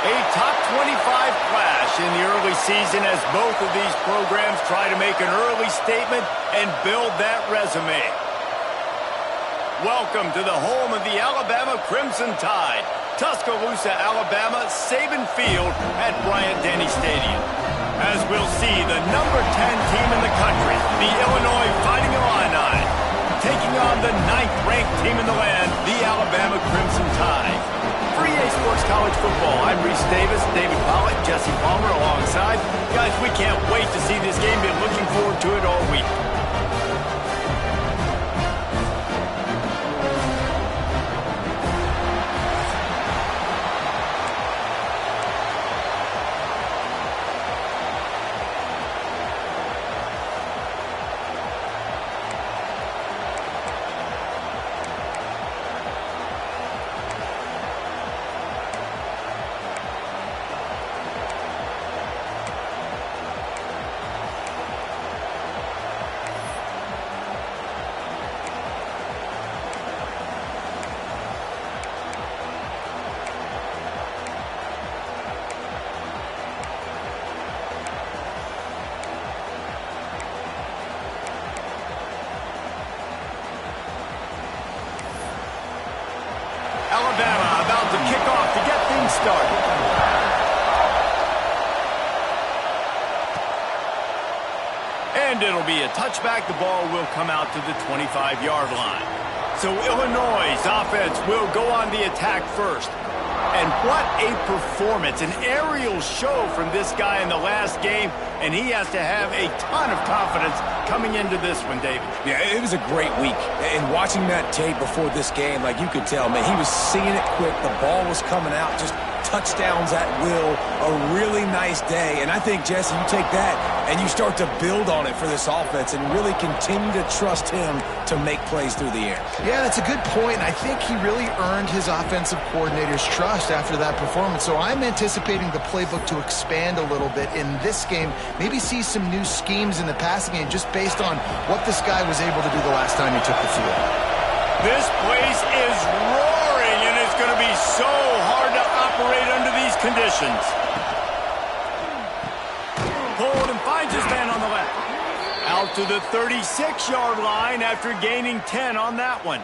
A top 25 clash in the early season as both of these programs try to make an early statement and build that resume. Welcome to the home of the Alabama Crimson Tide, Tuscaloosa, Alabama, Saban Field at Bryant-Denny Stadium. As we'll see the number 10 team in the country, the Illinois Fighting Illini, taking on the 9th-ranked team in the land, the Alabama Crimson Tide. For EA Sports College Football, I'm Reese Davis, David Pollock, Jesse Palmer alongside. Guys, we can't wait to see this game. Been looking forward to it all week. Alabama about to kick off to get things started. And it'll be a touchback. The ball will come out to the 25-yard line. So Illinois' offense will go on the attack first. And what a performance, an aerial show from this guy in the last game, and he has to have a ton of confidence coming into this one, David. Yeah, it was a great week. And watching that tape before this game, like you could tell, man, he was seeing it quick. The ball was coming out, just touchdowns at will. A really nice day. And I think, Jesse, you take that and you start to build on it for this offense and really continue to trust him to make plays through the air. Yeah, that's a good point. I think he really earned his offensive coordinator's trust after that performance. So I'm anticipating the playbook to expand a little bit in this game. Maybe see some new schemes in the passing game just based on what this guy was able to do the last time he took the field. This place is roaring, and it's going to be so hard to operate under these conditions. Hold and finds his man on the left. Out to the 36-yard line after gaining 10 on that one.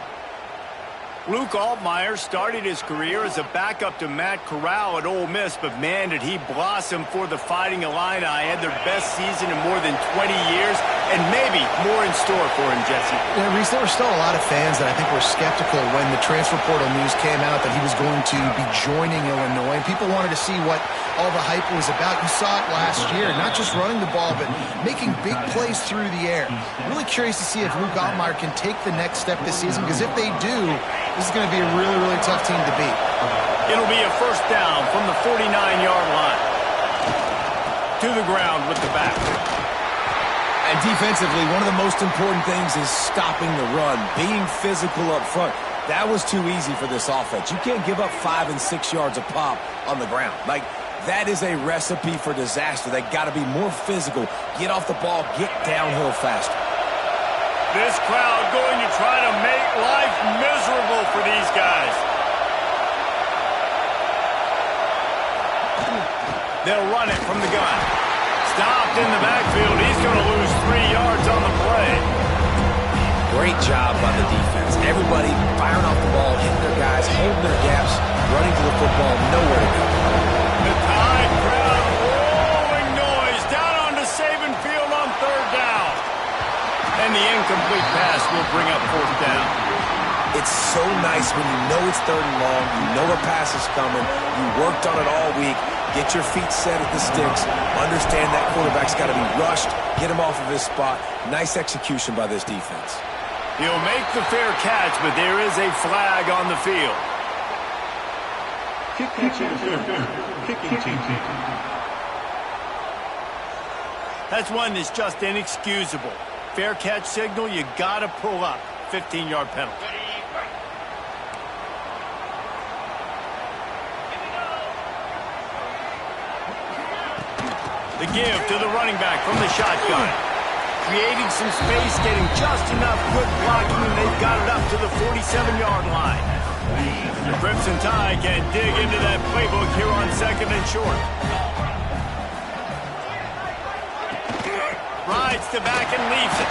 Luke Altmaier started his career as a backup to Matt Corral at Ole Miss, but man, did he blossom for the Fighting Illini. Had their best season in more than 20 years, and maybe more in store for him, Jesse. Yeah, Reese, there were still a lot of fans that I think were skeptical when the transfer portal news came out that he was going to be joining Illinois. And people wanted to see what all the hype was about. You saw it last year, not just running the ball, but making big plays through the air. Really curious to see if Luke Altmaier can take the next step this season, because if they do, this is going to be a really, really tough team to beat. It'll be a first down from the 49-yard line. To the ground with the back. And defensively, one of the most important things is stopping the run, being physical up front. That was too easy for this offense. You can't give up 5 and 6 yards a pop on the ground. Like, that is a recipe for disaster. They got to be more physical, get off the ball, get downhill faster. This crowd going to try to make life miserable for these guys. They'll run it from the gun. Stopped in the backfield. He's going to lose 3 yards on the play. Great job by the defense. Everybody firing off the ball, hitting their guys, holding their gaps, running to the football, nowhere to go. The Tide crowd rolling noise down onto Saban Field on 3rd down. And the incomplete pass will bring up 4th down. It's so nice when you know it's 3rd and long, you know a pass is coming, you worked on it all week, get your feet set at the sticks, understand that quarterback's got to be rushed, get him off of his spot. Nice execution by this defense. He'll make the fair catch, but there is a flag on the field. Kicking team. That's one that's just inexcusable. Fair catch signal, you got to pull up. 15-yard penalty. The give to the running back from the shotgun. Creating some space, getting just enough good blocking, and they've got it up to the 47-yard line. The Crimson Tide can dig into that playbook here on 2nd and short. Rides to back and leaves it.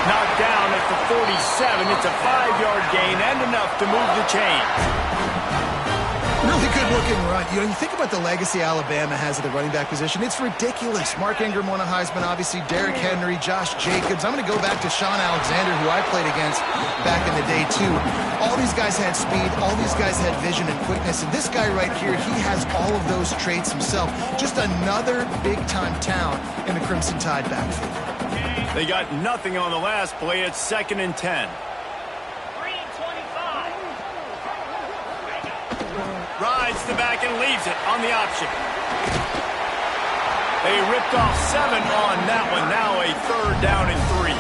Knocked down at the 47. It's a 5-yard gain and enough to move the chains. Really good-looking run. You think about the legacy Alabama has at the running back position. It's ridiculous. Mark Ingram won a Heisman, obviously. Derrick Henry, Josh Jacobs. I'm going to go back to Sean Alexander, who I played against back in the day, too. All these guys had speed. All these guys had vision and quickness. And this guy right here, he has all of those traits himself. Just another big-time talent in the Crimson Tide backfield. They got nothing on the last play. It's 2nd and 10. Rides to back and leaves it on the option. They ripped off 7 on that one. Now a 3rd down and 3.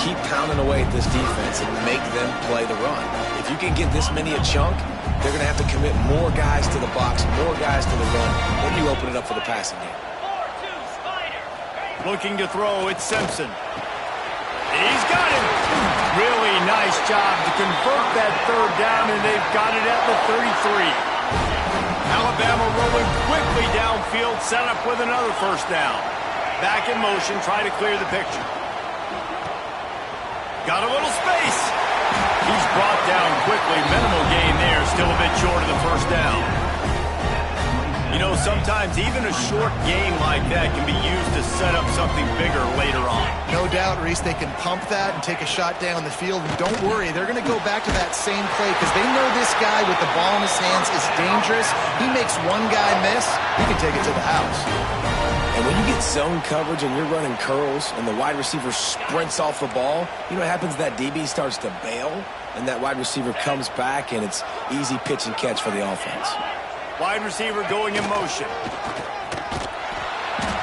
Keep pounding away at this defense and make them play the run. If you can get this many a chunk, they're going to have to commit more guys to the box, more guys to the run. Then you open it up for the passing game. Looking to throw, it's Simpson. He's got him. Really nice job to convert that 3rd down, and they've got it at the 33. Alabama rolling quickly downfield, set up with another 1st down. Back in motion, try to clear the picture. Got a little space. He's brought down quickly. Minimal gain there, still a bit short of the 1st down. You know, sometimes even a short game like that can be used to set up something bigger later on. No doubt, Reese, they can pump that and take a shot down the field. And don't worry, they're going to go back to that same play because they know this guy with the ball in his hands is dangerous. He makes one guy miss, he can take it to the house. And when you get zone coverage and you're running curls and the wide receiver sprints off the ball, you know what happens? That DB starts to bail, and that wide receiver comes back, and it's easy pitch and catch for the offense. Wide receiver going in motion.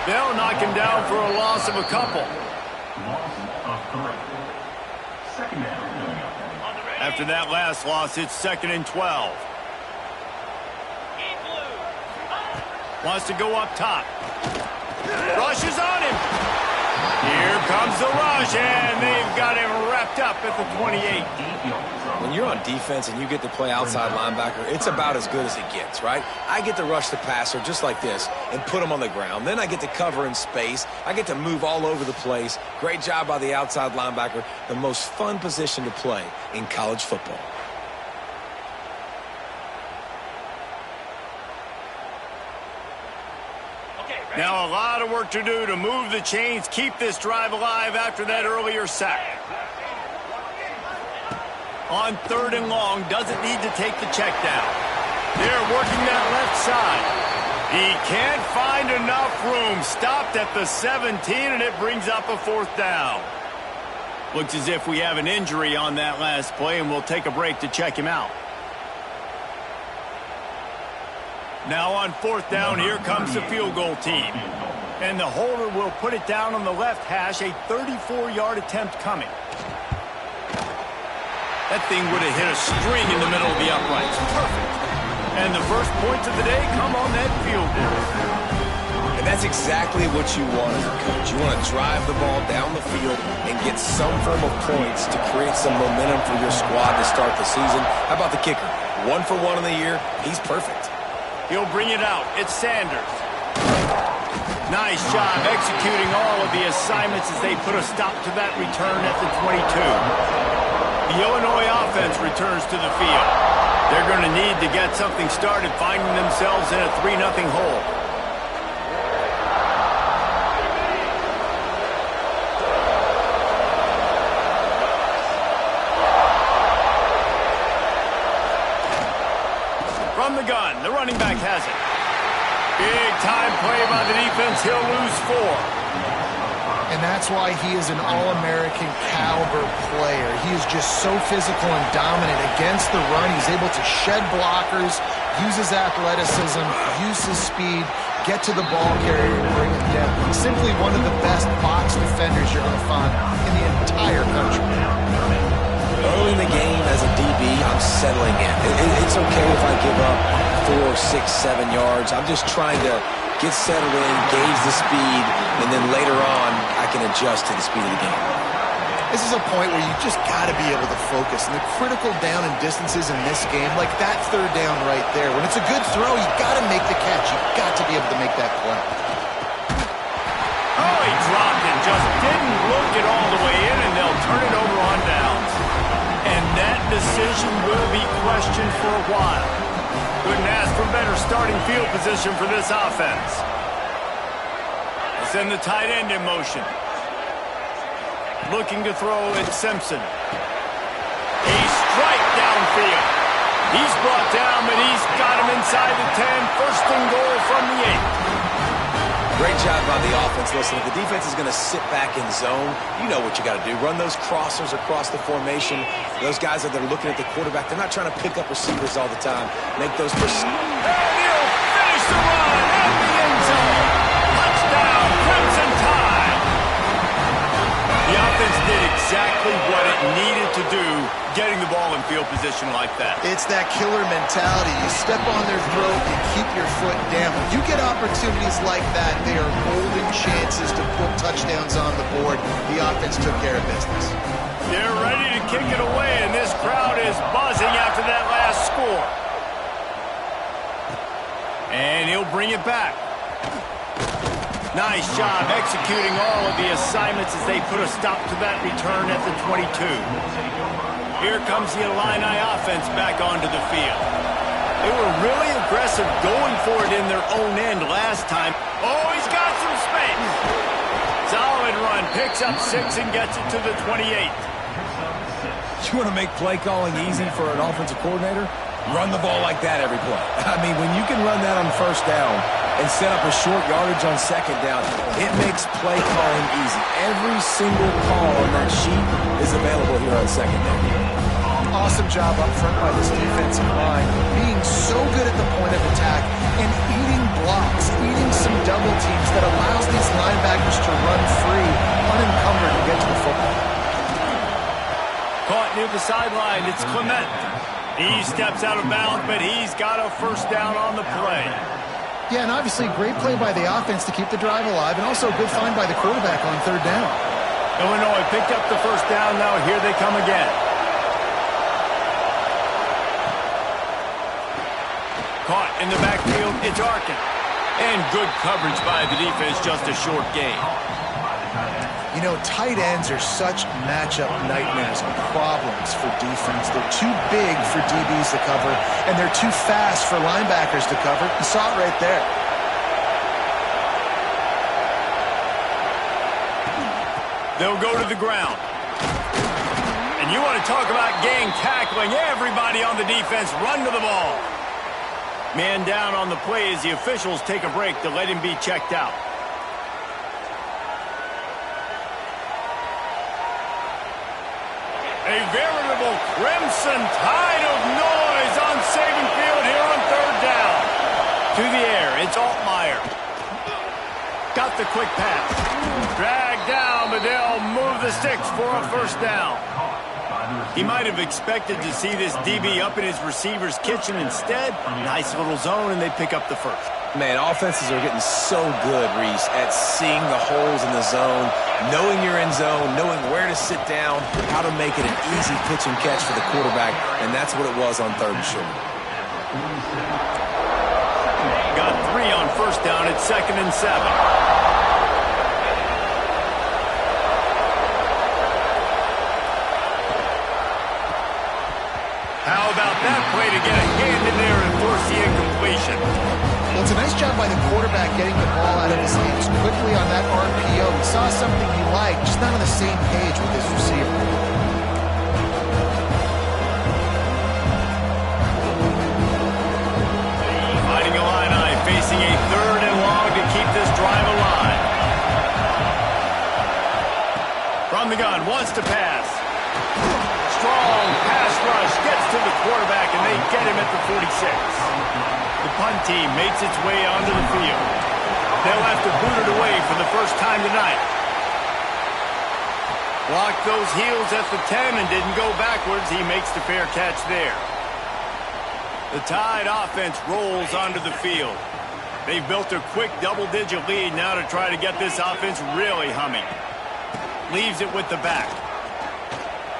They'll knock him down for a loss of a couple. After that last loss, it's 2nd and 12. Wants to go up top. Rush is on him. Here comes the rush, and they've got him wrapped up at the 28. When you're on defense and you get to play outside linebacker, it's about as good as it gets, right? I get to rush the passer just like this and put him on the ground. Then I get to cover in space. I get to move all over the place. Great job by the outside linebacker. The most fun position to play in college football. Now a lot of work to do to move the chains, keep this drive alive after that earlier sack. On 3rd and long, doesn't need to take the check down. They're working that left side. He can't find enough room. Stopped at the 17, and it brings up a 4th down. Looks as if we have an injury on that last play, and we'll take a break to check him out. Now on 4th down, here comes the field goal team. And the holder will put it down on the left hash, a 34-yard attempt coming. That thing would have hit a string in the middle of the uprights. Perfect. And the first points of the day come on that field goal. And that's exactly what you want as a coach. You want to drive the ball down the field and get some form of points to create some momentum for your squad to start the season. How about the kicker? 1 for 1 in the year. He's perfect. He'll bring it out. It's Sanders. Nice job executing all of the assignments as they put a stop to that return at the 22. The Illinois offense returns to the field. They're going to need to get something started, finding themselves in a 3-0 hole. From the gun, the running back has it. Big time play by the defense. He'll lose 4. And that's why he is an All-American caliber player. He is just so physical and dominant against the run. He's able to shed blockers, use his athleticism, use his speed, get to the ball carrier and bring it down. Simply one of the best box defenders you're going to find in the entire country. Early in the game as a DB, I'm settling in. It's okay if I give up 4, 6, 7 yards. I'm just trying to get settled in, gauge the speed, and then later on, I can adjust to the speed of the game. This is a point where you just got to be able to focus. And the critical down and distances in this game, like that third down right there, when it's a good throw, you got to make the catch. You got to be able to make that play. Oh, he dropped it. Just didn't look it all the way in, and they'll turn it over on downs. And that decision will be questioned for a while. Couldn't ask for better starting field position for this offense. They send the tight end in motion. Looking to throw at Simpson. He's strike downfield. He's brought down, but he's got him inside the 10. First and goal from the 8. Great job by the offense. Listen, if the defense is going to sit back in zone, you know what you got to do. Run those crossers across the formation. Those guys that are looking at the quarterback, they're not trying to pick up receivers all the time. Make those... And he'll finish the run at the end zone. Touchdown, Crimson Tide. The offense did exactly what it needed to do, getting the ball in field position like that. It's that killer mentality. You step on their throat, you keep your foot down. When you get opportunities like that, they are golden chances to put touchdowns on the board. The offense took care of business. They're ready to kick it away, and this crowd is buzzing after that last score. And he'll bring it back. Nice job executing all of the assignments as they put a stop to that return at the 22. Here comes the Illini offense back onto the field. They were really aggressive going for it in their own end last time. Oh, he's got some space. Solid run, picks up 6 and gets it to the 28. You want to make play calling easy for an offensive coordinator? Run the ball like that every play. I mean, when you can run that on first down and set up a short yardage on second down, it makes play calling easy. Every single call on that sheet is available here on second down. Awesome job up front by this defensive line, being so good at the point of attack and eating blocks, eating some double teams that allows these linebackers to run free, unencumbered, and get to the football. Caught near the sideline, it's Clement. He steps out of bounds, but he's got a first down on the play. Yeah, and obviously great play by the offense to keep the drive alive, and also a good find by the quarterback on third down. Illinois picked up the first down. Now here they come again. Caught in the backfield, it's Arkin. And good coverage by the defense, just a short gain. You know, tight ends are such matchup nightmares and problems for defense. They're too big for DBs to cover, and they're too fast for linebackers to cover. You saw it right there. They'll go to the ground. And you want to talk about gang tackling. Everybody on the defense run to the ball. Man down on the play as the officials take a break to let him be checked out. A veritable crimson tide of noise on Saban Field here on third down. To the air, it's Altmaier. Got the quick pass. Dragged down, but they'll move the sticks for a first down. He might have expected to see this DB up in his receiver's kitchen. Instead, nice little zone, and they pick up the first. Man, offenses are getting so good, Reese, at seeing the holes in the zone, knowing you're in zone, knowing where to sit down, how to make it an easy pitch and catch for the quarterback, and that's what it was on third and short. Got 3 on first down at 2nd and 7. How about that play to get a hand in there and force the incompletion? Well, it's a nice job by the quarterback getting the ball out of his hands quickly on that RPO. He saw something he liked, just not on the same page with his receiver. Fighting Illini, facing a 3rd and long to keep this drive alive. From the gun, wants to pass. Strong pass rush, gets to the quarterback, and they get him at the 46. The punt team makes its way onto the field. They'll have to boot it away for the first time tonight. Blocked those heels at the 10 and didn't go backwards. He makes the fair catch there. The Tide offense rolls onto the field. They've built a quick double-digit lead now to try to get this offense really humming. Leaves it with the back.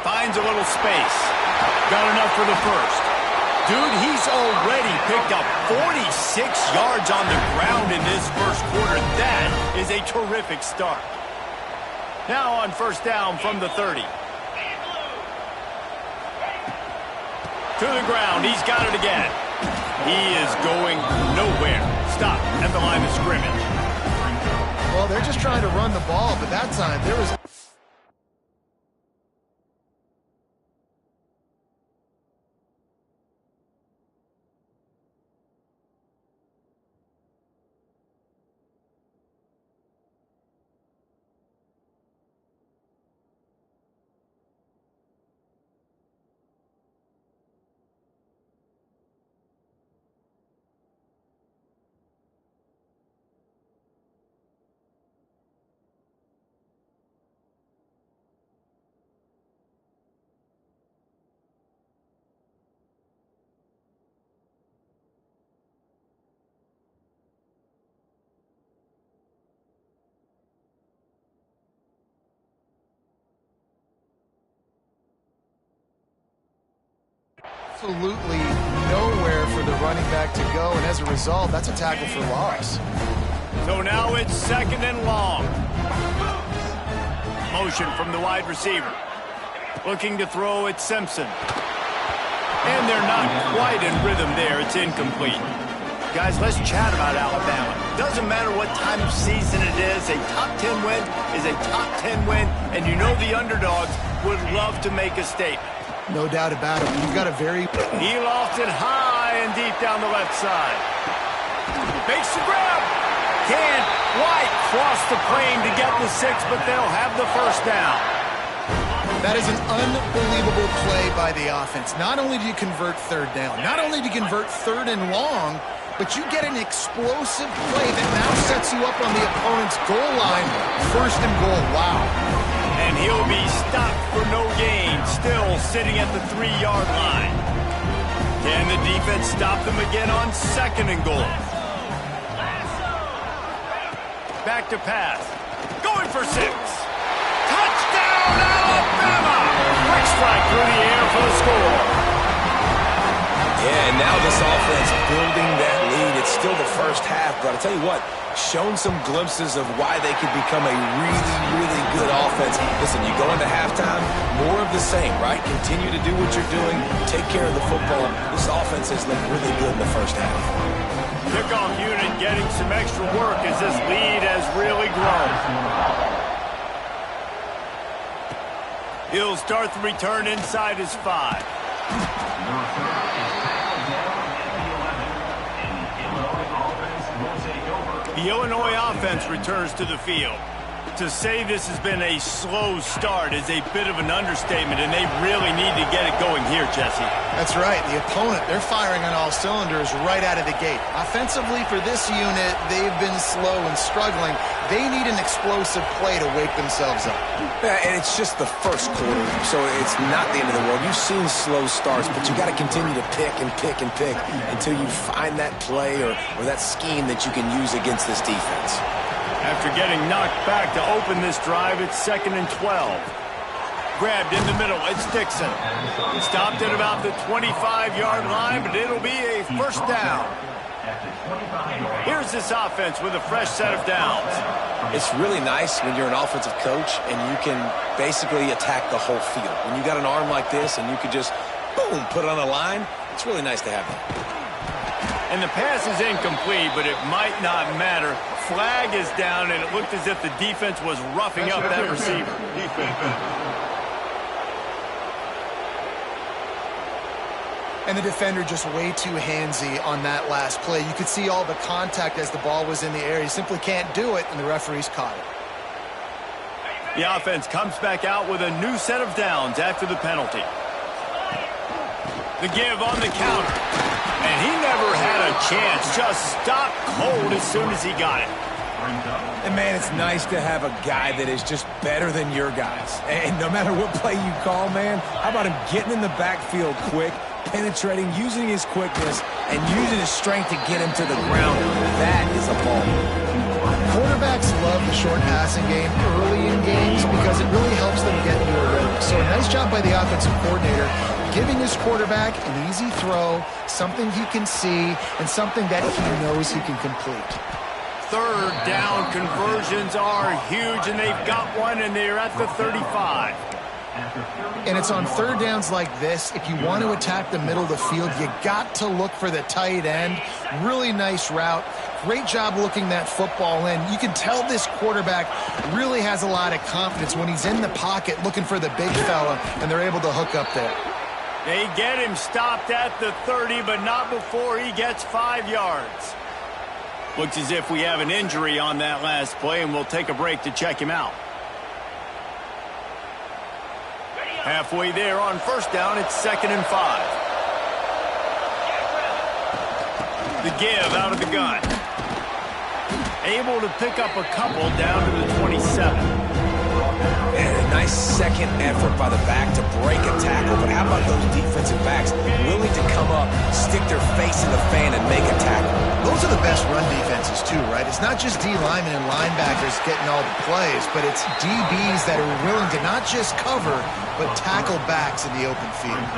Finds a little space. Got enough for the first. Dude, he's already picked up 46 yards on the ground in this first quarter. That is a terrific start. Now on first down from the 30. To the ground. He's got it again. He is going nowhere. Stop at the line of scrimmage. Well, they're just trying to run the ball, but that time there was... absolutely nowhere for the running back to go, and as a result, that's a tackle for loss. So now it's second and long. Motion from the wide receiver. Looking to throw at Simpson. And they're not quite in rhythm there. It's incomplete. Guys, let's chat about Alabama. Doesn't matter what time of season it is, a top 10 win is a top 10 win, and you know the underdogs would love to make a statement. No doubt about it. You've got a very... He lost it high and deep down the left side. Makes the grab. Can't quite cross the plane to get the 6, but they'll have the first down. That is an unbelievable play by the offense. Not only do you convert third down, not only do you convert third and long, but you get an explosive play that now sets you up on the opponent's goal line. First and goal. Wow. And he'll be stopped for no gain, still sitting at the 3-yard line. Can the defense stop them again on second and goal? Back to pass. Going for 6. Touchdown, Alabama! Quick strike through the air for the score. Yeah, and now this offense building that lead. It's still the first half, but I'll tell you what, shown some glimpses of why they could become a really, really good offense. Listen, you go into halftime, more of the same, right? Continue to do what you're doing, take care of the football. This offense has looked really good in the first half. Kickoff unit getting some extra work as this lead has really grown. He'll start the return inside his 5. The Illinois offense returns to the field. To say this has been a slow start is a bit of an understatement, and they really need to get it going here, Jesse. That's right. The opponent, they're firing on all cylinders right out of the gate. Offensively, for this unit, they've been slow and struggling. They need an explosive play to wake themselves up. Yeah, and it's just the first quarter, so it's not the end of the world. You've seen slow starts, but you got to continue to pick and pick and pick until you find that play or that scheme that you can use against this defense. After getting knocked back to open this drive, it's second and 12. Grabbed in the middle, it's Dixon. Stopped at about the 25-yard line, but it'll be a first down. Here's this offense with a fresh set of downs. It's really nice when you're an offensive coach and you can basically attack the whole field. When you got an arm like this and you could just, boom, put it on the line, it's really nice to have that. And the pass is incomplete, but it might not matter. Flag is down, and it looked as if the defense was roughing up that receiver. And the defender just way too handsy on that last play. You could see all the contact as the ball was in the air. He simply can't do it, and the referees caught it. The offense comes back out with a new set of downs after the penalty. The give on the counter. And he never had a chance. Just stopped cold as soon as he got it. And, man, it's nice to have a guy that is just better than your guys. And no matter what play you call, man, how about him getting in the backfield quick, penetrating, using his quickness, and using his strength to get him to the ground? That is a ball. Quarterbacks love the short passing game early in games because it really helps them get into a rhythm. So a nice job by the offensive coordinator giving his quarterback an easy throw, something he can see, and something that he knows he can complete. Third down conversions are huge, and they've got one, and they're at the 35. And it's on third downs like this, if you want to attack the middle of the field, you got to look for the tight end. Really nice route. Great job looking that football in. You can tell this quarterback really has a lot of confidence when he's in the pocket looking for the big fella, and they're able to hook up there. They get him stopped at the 30, but not before he gets 5 yards. Looks as if we have an injury on that last play, and we'll take a break to check him out. Halfway there on first down, it's 2nd and 5. The give out of the gun. Able to pick up a couple down to the 27. And a nice second effort by the back to break a tackle. But how about those defensive backs willing to come up, stick their face in the fan, and make a tackle? Those are the best run defenses too, right? It's not just D linemen and linebackers getting all the plays, but it's DBs that are willing to not just cover, but tackle backs in the open field.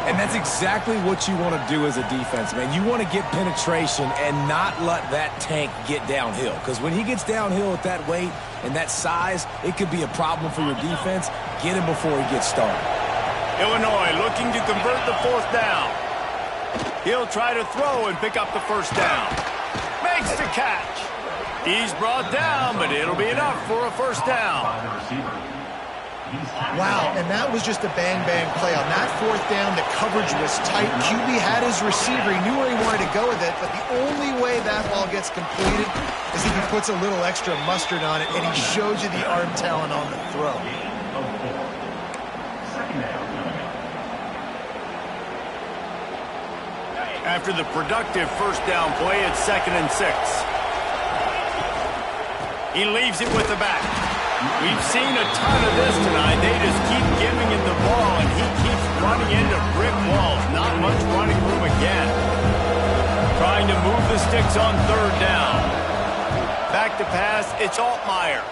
And that's exactly what you want to do as a defense, man. You want to get penetration and not let that tank get downhill. Because when he gets downhill at that weight and that size, it could be a problem for your defense. Get him before he gets started. Illinois looking to convert the 4th down. He'll try to throw and pick up the 1st down. Makes the catch. He's brought down, but it'll be enough for a 1st down. Wow, and that was just a bang-bang play. On that 4th down, the coverage was tight. QB had his receiver. He knew where he wanted to go with it, but the only way that ball gets completed is if he puts a little extra mustard on it, and he shows you the arm talent on the throw. After the productive 1st down play, it's 2nd and 6. He leaves it with the back. We've seen a ton of this tonight. They just keep giving him the ball, and he keeps running into brick walls. Not much running room again. Trying to move the sticks on 3rd down. Back to pass, it's Altmaier.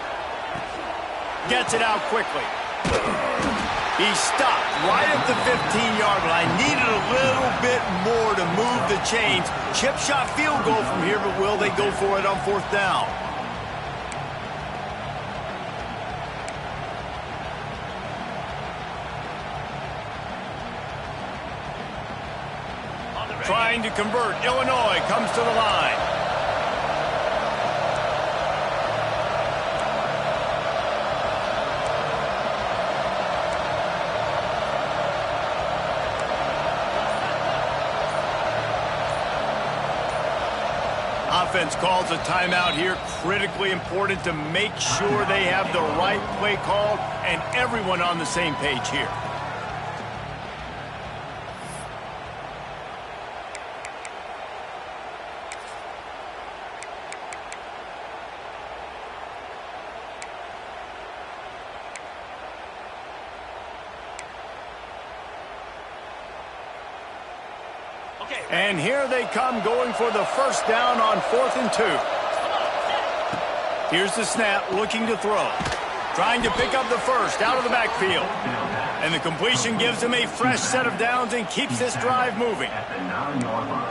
Gets it out quickly. He stopped right at the 15-yard line. Needed a little bit more to move the chains. Chip shot field goal from here, but will they go for it on 4th down? Trying to convert. Illinois comes to the line. Offense calls a timeout here. Critically important to make sure they have the right play called and everyone on the same page here. And here they come going for the 1st down on 4th and 2. Here's the snap, looking to throw. Trying to pick up the 1st out of the backfield. And the completion gives him a fresh set of downs and keeps this drive moving.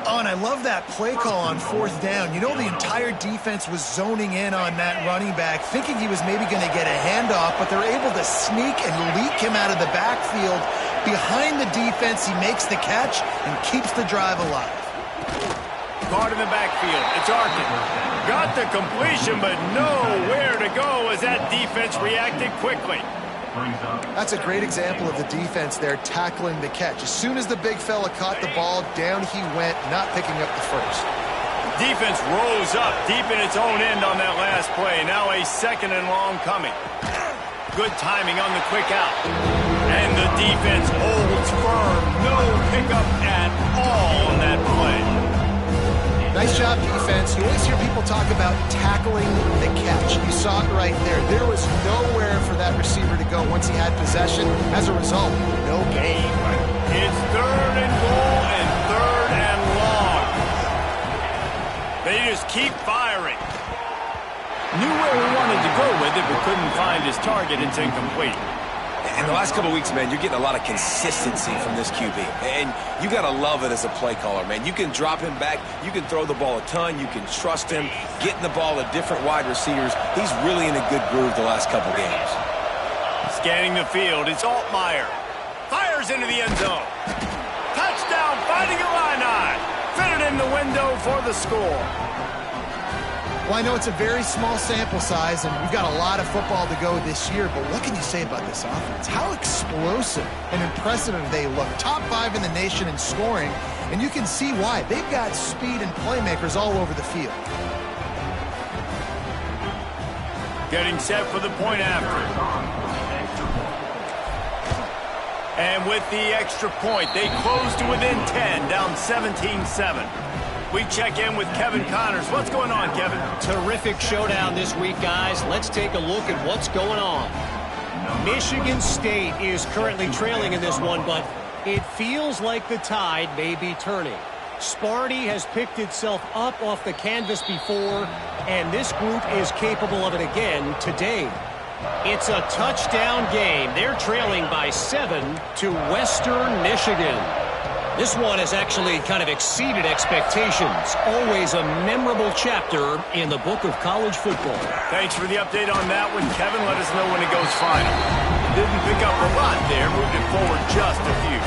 Oh, and I love that play call on 4th down. You know, the entire defense was zoning in on that running back, thinking he was maybe going to get a handoff, but they're able to sneak and leak him out of the backfield. Behind the defense, he makes the catch and keeps the drive alive. Caught in the backfield. It's Arkin. Got the completion, but nowhere to go as that defense reacted quickly. That's a great example of the defense there tackling the catch. As soon as the big fella caught the ball, down he went, not picking up the 1st. Defense rose up deep in its own end on that last play. Now a 2nd and long coming. Good timing on the quick out. And the defense holds firm. No pickup at all on that play. Nice job, defense. You always hear people talk about tackling coverage. You saw it right there. There was nowhere for that receiver to go once he had possession. As a result, no gain. It's 3rd and goal and 3rd and long. They just keep firing. Knew where he wanted to go with it, but couldn't find his target. It's incomplete. In the last couple of weeks, man, you're getting a lot of consistency from this QB. And you got to love it as a play caller, man. You can drop him back. You can throw the ball a ton. You can trust him. Getting the ball to different wide receivers. He's really in a good groove the last couple games. Scanning the field, it's Altmaier. Fires into the end zone. Touchdown, Fighting Illini. Fitted in the window for the score. Well, I know it's a very small sample size, and we've got a lot of football to go this year, but what can you say about this offense? How explosive and impressive they look. Top 5 in the nation in scoring, and you can see why. They've got speed and playmakers all over the field. Getting set for the point after. And with the extra point, they close to within 10, down 17-7. We check in with Kevin Connors. What's going on, Kevin? Terrific showdown this week, guys. Let's take a look at what's going on. Michigan State is currently trailing in this one, but it feels like the tide may be turning. Sparty has picked itself up off the canvas before, and this group is capable of it again today. It's a touchdown game. They're trailing by 7 to Western Michigan. This one has actually kind of exceeded expectations. Always a memorable chapter in the book of college football. Thanks for the update on that one, Kevin. Let us know when it goes final. Didn't pick up a lot there, moving forward just a few.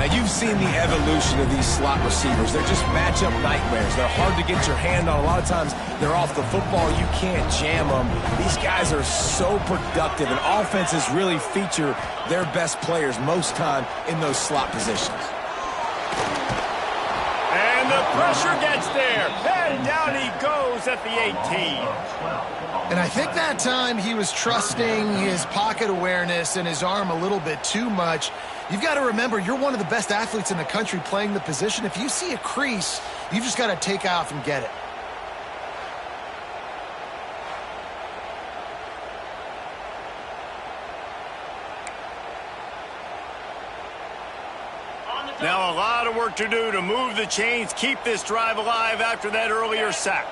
Now, you've seen the evolution of these slot receivers. They're just matchup nightmares. They're hard to get your hand on. A lot of times, they're off the football. You can't jam them. These guys are so productive, and offenses really feature their best players most time in those slot positions. And the pressure gets there. And down he goes at the 18. And I think that time he was trusting his pocket awareness and his arm a little bit too much. You've got to remember, you're one of the best athletes in the country playing the position. If you see a crease, you've just got to take off and get it. Now a lot of work to do to move the chains, keep this drive alive after that earlier sack.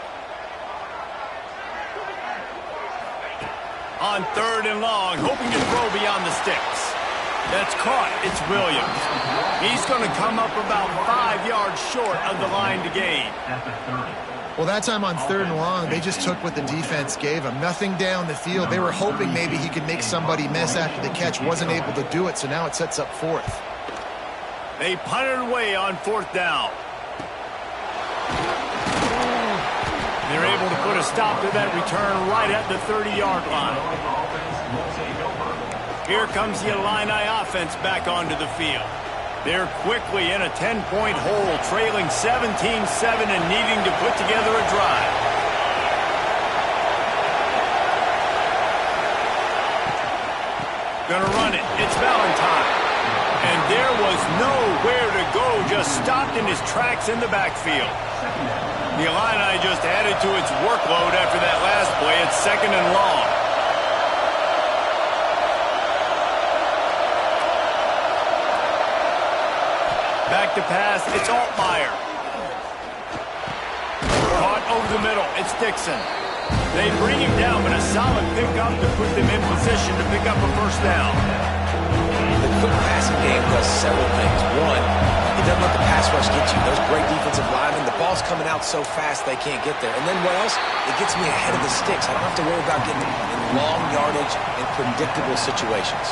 On 3rd and long, hoping to throw beyond the sticks. That's caught. It's Williams. He's going to come up about 5 yards short of the line to gain. Well, that time on 3rd and long, they just took what the defense gave him. Nothing down the field. They were hoping maybe he could make somebody miss after the catch. Wasn't able to do it, so now it sets up 4th. They punted away on 4th down. They're able to put a stop to that return right at the 30-yard line. Here comes the Illini offense back onto the field. They're quickly in a 10-point hole, trailing 17-7 and needing to put together a drive. Gonna run it. It's Valentine. And there was nowhere to go, just stopped in his tracks in the backfield. The Illini just added to its workload after that last play. It's 2nd and long. Back to pass, it's Altmaier. Caught over the middle, it's Dixon. They bring him down, but a solid pickup to put them in position to pick up a 1st down. The quick passing game does several things. One, it doesn't let the pass rush get you. Those great defensive linemen, the ball's coming out so fast they can't get there. And then what else? It gets me ahead of the sticks. I don't have to worry about getting in long yardage and predictable situations.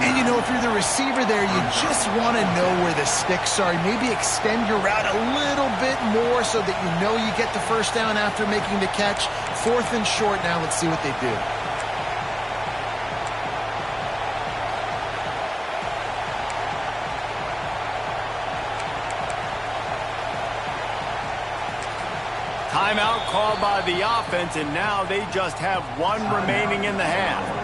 And, you know, if you're the receiver there, you just want to know where the sticks are. Maybe extend your route a little bit more so that you know you get the 1st down after making the catch. 4th and short now. Let's see what they do. Timeout called by the offense, and now they just have 1 remaining in the half.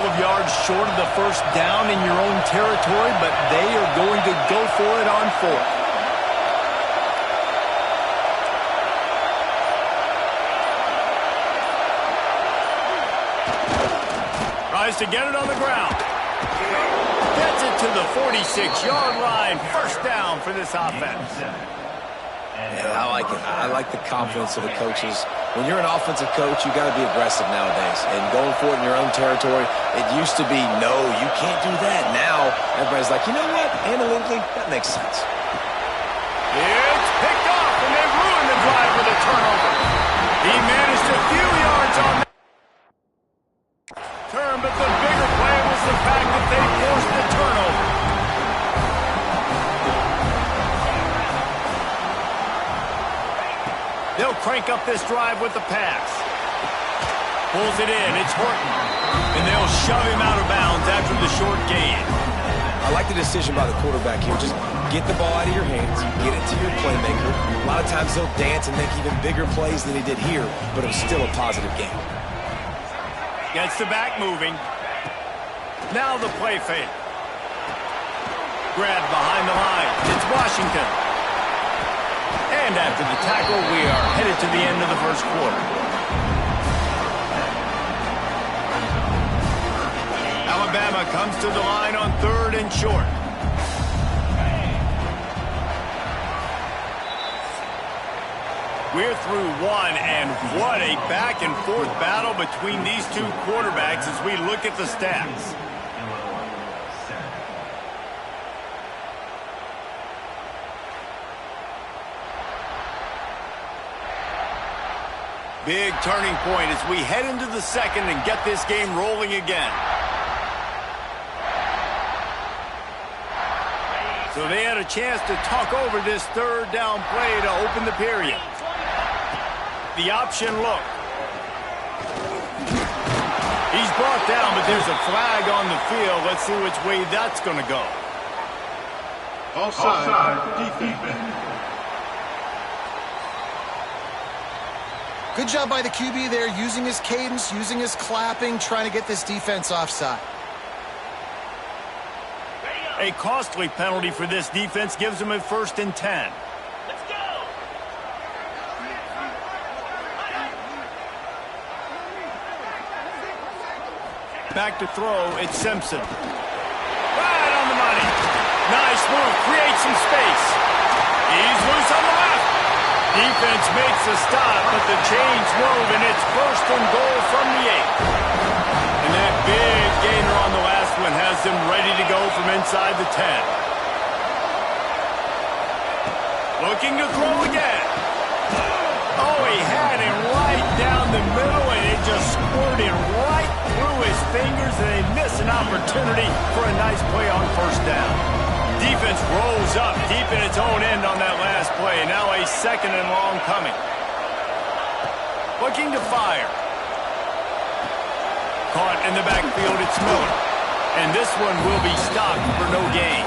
of yards short of the first down in your own territory, but they are going to go for it on fourth. Tries to get it on the ground. Gets it to the 46-yard line. First down for this offense. Yeah, I like it. I like the confidence of the coaches. When you're an offensive coach, you got to be aggressive nowadays. And going for it in your own territory, it used to be, no, you can't do that. Now, everybody's like, you know what? Analytically, that makes sense. It's picked off, and they ruined the drive with a turnover. He managed a few yards on that turn, but the bigger play was the fact that they forced the turnover. They'll crank up this drive with the pass. Pulls it in. It's Horton. And they'll shove him out of bounds after the short gain. I like the decision by the quarterback here. Just get the ball out of your hands, get it to your playmaker. A lot of times he'll dance and make even bigger plays than he did here, but it was still a positive game. Gets the back moving. Now the play fake. Grab behind the line. It's Washington. And after the tackle, we are headed to the end of the first quarter. Alabama comes to the line on 3rd and short. We're through one, and what a back-and-forth battle between these two quarterbacks as we look at the stats. Big turning point as we head into the second and get this game rolling again. So they had a chance to talk over this 3rd down play to open the period. The option look. He's brought down, but there's a flag on the field. Let's see which way that's going to go. Offside, defense. Good job by the QB there, using his cadence, using his clapping, trying to get this defense offside. A costly penalty for this defense gives them a 1st and 10. Let's go! Back to throw, it's Simpson. Right on the money. Nice move, creates some space. He's loose on the left. Defense makes a stop, but the chains move, and it's 1st and goal from the 8. And that big gainer on the last one has them ready to go from inside the 10. Looking to throw again. Oh, he had it right down the middle, and it just squirted right through his fingers, and they miss an opportunity for a nice play on 1st down. Defense rolls up deep in its own end on that last play. Now a 2nd and long coming. Looking to fire. Caught in the backfield, it's Miller. And this one will be stopped for no gain.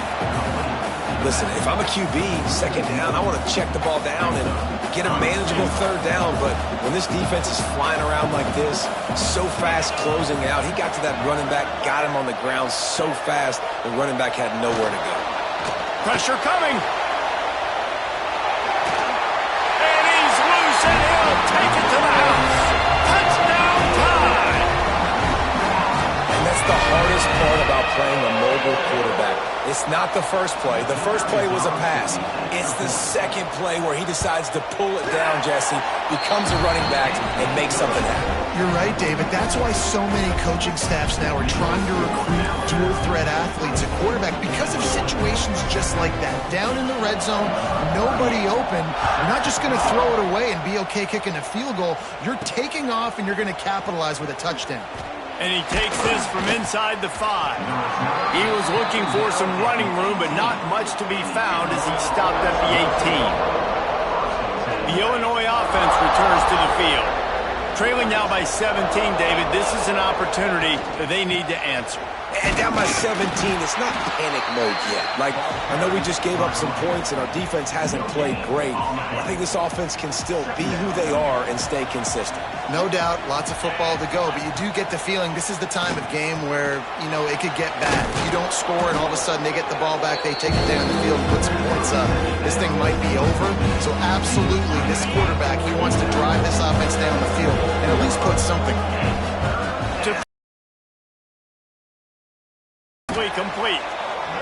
Listen, if I'm a QB, 2nd down, I want to check the ball down and get a manageable 3rd down. But when this defense is flying around like this, so fast closing out, he got to that running back, got him on the ground so fast, the running back had nowhere to go. Pressure coming. And he's loose, and he'll take it to the house. Touchdown time. And that's the hardest part about playing a mobile quarterback. It's not the first play. The first play was a pass. It's the second play where he decides to pull it down, Jesse, becomes a running back, and makes something happen. You're right, David. That's why so many coaching staffs now are trying to recruit dual-threat athletes at quarterback because of situations just like that. Down in the red zone, nobody open. You're not just going to throw it away and be okay kicking a field goal. You're taking off, and you're going to capitalize with a touchdown. And he takes this from inside the 5. He was looking for some running room, but not much to be found as he stopped at the 18. The Illinois offense returns to the field. Trailing now by 17, David, this is an opportunity that they need to answer. And down by 17, it's not panic mode yet. Like, I know we just gave up some points and our defense hasn't played great. I think this offense can still be who they are and stay consistent. No doubt, lots of football to go, but you do get the feeling this is the time of game where, you know, it could get bad. If you don't score and all of a sudden they get the ball back, they take it down the field and put some points up. This thing might be over. So absolutely, this quarterback, he wants to drive this offense down the field and at least put something. Complete.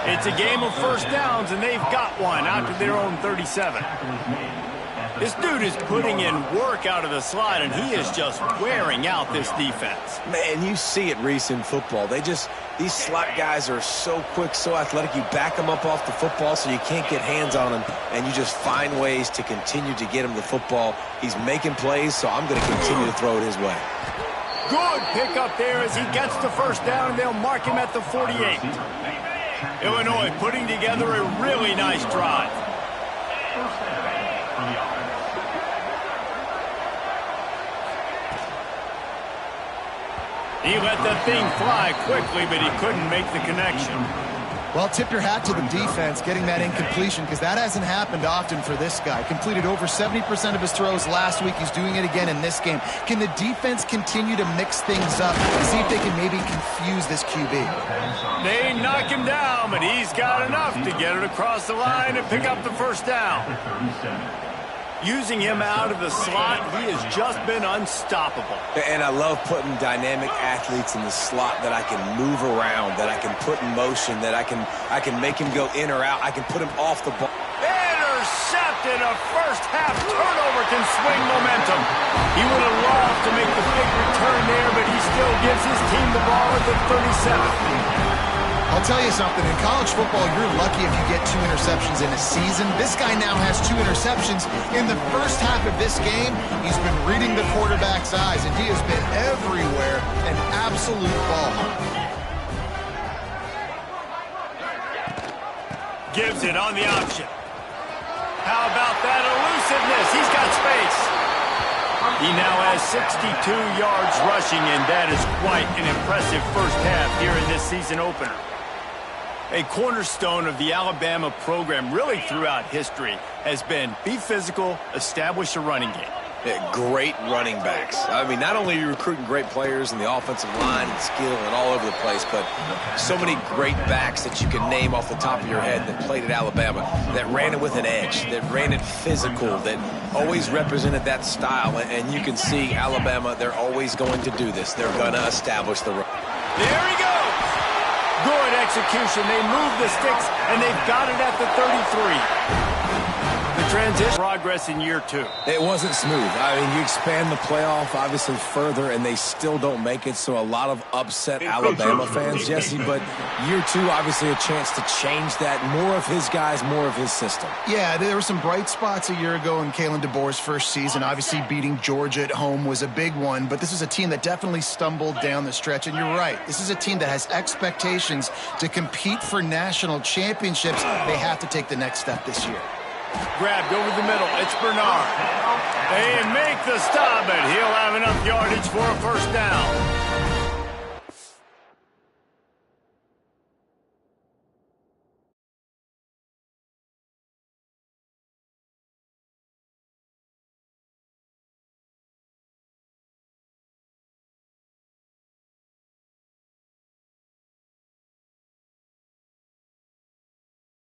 It's a game of first downs, and they've got one out to their own 37. This dude is putting in work out of the slot, and he is just wearing out this defense. Man, you see it, Reese, in football. These slot guys are so quick, so athletic. You back them up off the football so you can't get hands on him, and you just find ways to continue to get him the football. He's making plays, so I'm going to continue to throw it his way. Good pickup there as he gets the first down, and they'll mark him at the 48. Illinois putting together a really nice drive. He let that thing fly quickly, but he couldn't make the connection. Well, tip your hat to the defense getting that incompletion because that hasn't happened often for this guy. Completed over 70% of his throws last week. He's doing it again in this game. Can the defense continue to mix things up and see if they can maybe confuse this QB? They knock him down, but he's got enough to get it across the line and pick up the first down. Using him out of the slot, he has just been unstoppable. And I love putting dynamic athletes in the slot that I can move around, that I can put in motion, that I can make him go in or out. I can put him off the ball. Intercepted. A first-half turnover can swing momentum. He would have loved to make the big return there, but he still gives his team the ball at the 37. I'll tell you something, in college football, you're lucky if you get 2 interceptions in a season. This guy now has 2 interceptions. In the first half of this game, he's been reading the quarterback's eyes, and he has been everywhere, an absolute ball hawk. Gives it on the option. How about that elusiveness? He's got space. He now has 62 yards rushing, and that is quite an impressive first half here in this season opener. A cornerstone of the Alabama program really throughout history has been be physical, establish a running game. Yeah, great running backs. I mean, not only are you recruiting great players in the offensive line and skill and all over the place, but so many great backs that you can name off the top of your head that played at Alabama, that ran it with an edge, that ran it physical, that always represented that style. And you can see Alabama, they're always going to do this. They're going to establish the run. There he goes. Good execution. They move the sticks, and they've got it at the 33. The transition progress in year 2. It wasn't smooth. I mean, you expand the playoff, obviously, further, and they still don't make it, so a lot of upset Alabama fans, Jesse, but year 2, obviously, a chance to change that. More of his guys, more of his system. Yeah, there were some bright spots a year ago in Kalen DeBoer's first season. Obviously, beating Georgia at home was a big one, but this is a team that definitely stumbled down the stretch, and you're right. This is a team that has expectations to compete for national championships. They have to take the next step this year. Grabbed over the middle. It's Bernard. They make the stop, but he'll have enough yardage for a first down.